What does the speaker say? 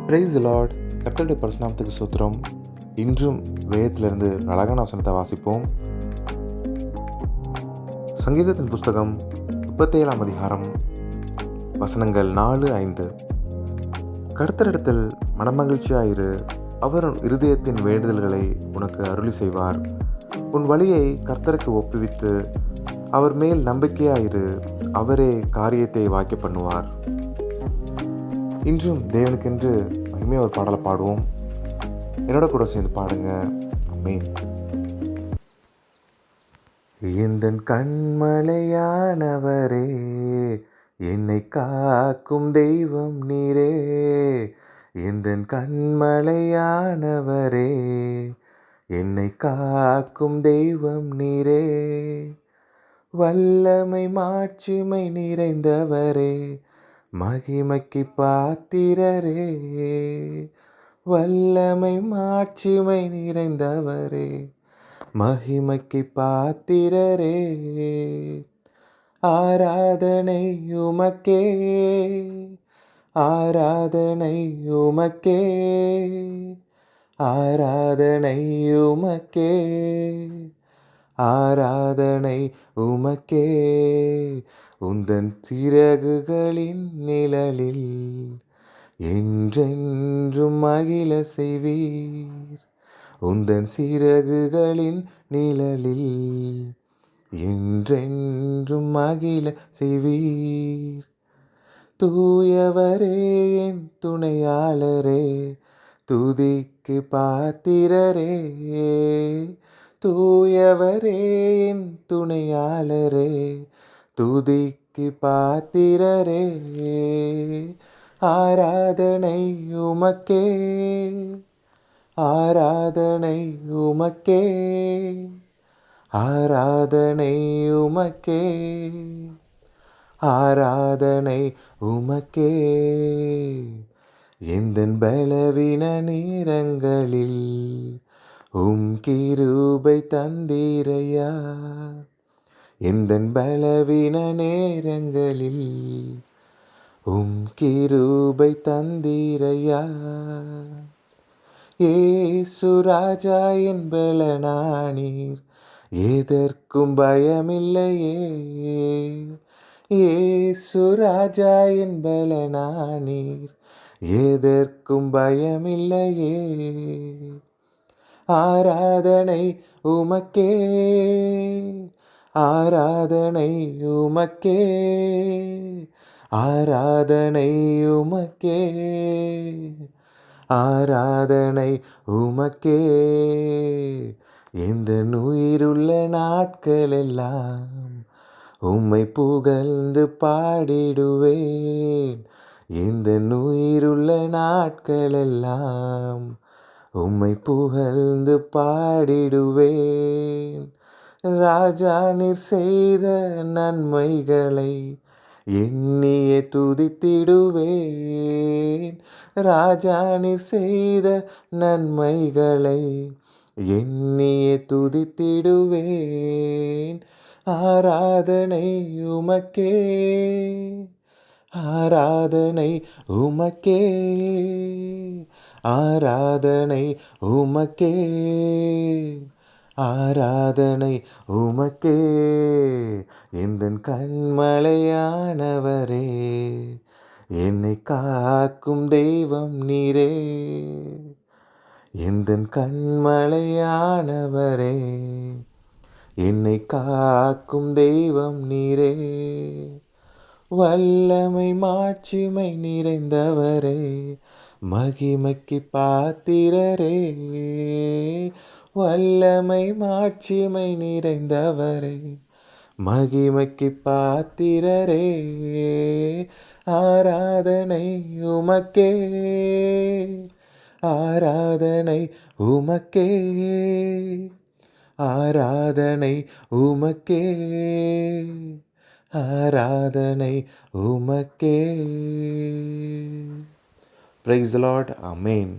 Praise the Lord. கர்த்தருடைய பரிசுநாமத்துக்கு ஸ்தோத்திரம். இன்றும் வேதத்திலிருந்து அழகான வசனத்தை வாசிப்போம். சங்கீதத்தின் புஸ்தகம் 37ஆம் அதிகாரம் வசனங்கள் 4-5. கர்த்தரிடத்தில் மனமகிழ்ச்சியாயிரு, அவர் உன் இருதயத்தின் வேண்டுதல்களை உனக்கு அருளி செய்வார். உன் வழியை கர்த்தருக்கு ஒப்புவித்து அவர் மேல் நம்பிக்கையாயிரு, அவரே காரியத்தை வாய்க்க பண்ணுவார். இன்றும் தேவனுக்கென்று மகிமையாக ஒரு பாடலை பாடுவோம். என்னோட கூட சேர்ந்து பாடுங்க. ஆமென். எந்தன் கண்மலையானவரே, என்னை காக்கும் தெய்வம் நீரே. எந்தன் கண்மலையானவரே, என்னை காக்கும் தெய்வம் நீரே. வல்லமை மாட்சிமை நிறைந்தவரே, மகிமைக்கு பாத்திரரே. வல்லமை மாட்சிமை நிறைந்தவரே, மகிமைக்கு பாத்திரரே. ஆராதனை உமக்கே, ஆராதனை உமக்கே, ஆராதனை உமக்கே, ஆராதனை உமக்கே. உந்தன் சிறகுகளின் நிழலில் என்றென்றும் மகிழ செய்வீர். உந்தன் சிறகுகளின் நிழலில் என்றென்றும் மகிழ செய்வீர். தூயவரே என் துணையாளரே, துதிக்கு பாத்திரரே. தூயவரே என் துணையாளரே, துதிக்கு பாத்திரரே. ஆராதனை உமக்கே, ஆராதனை உமக்கே, ஆராதனை உமக்கே, ஆராதனை உமக்கே. எந்தன் பலவீன நேரங்களில் கிருபை தந்தீரையா. எந்தன் பலவீன நேரங்களில் கிருபை தந்தீரையா. ஏசு ராஜா என் பலனானீர், எதற்கும் பயமில்லையே. ஏசு ராஜா என் பலனானீர், எதற்கும் பயமில்லையே. ஆராதனை உமக்கே, ஆராதனை உமக்கே, ஆராதனை உமக்கே, ஆராதனை உமக்கே. இந்த உயிருள்ள நாட்களெல்லாம் உம்மை புகழ்ந்து பாடிடுவேன். இந்த உயிருள்ள நாட்களெல்லாம் உம்மை புகழ்ந்து பாடிடுவேன். ராஜா நீர் செய்த நன்மைகளை எண்ணியே துதித்திடுவேன். ராஜா நீர் செய்த நன்மைகளை எண்ணியே துதித்திடுவேன். ஆராதனை உமக்கே, ஆராதனை உமக்கே, ஆராதனை உமக்கே, ஆராதனை உமக்கே. எந்தன் கண்மலையானவரே, என்னை காக்கும் தெய்வம் நீரே. எந்தன் கண்மலையானவரே, என்னை காக்கும் தெய்வம் நீரே. வல்லமை மாட்சிமை நிறைந்தவரே, மகிமைக்கு பாத்திரரே. வல்லமை மாட்சிமை நிறைந்தவரே, மகிமைக்கு பாத்திரரே. ஆராதனை உமக்கே, ஆராதனை உமக்கே, ஆராதனை உமக்கே, ஆராதனை உமக்கே. Praise the Lord. Amen.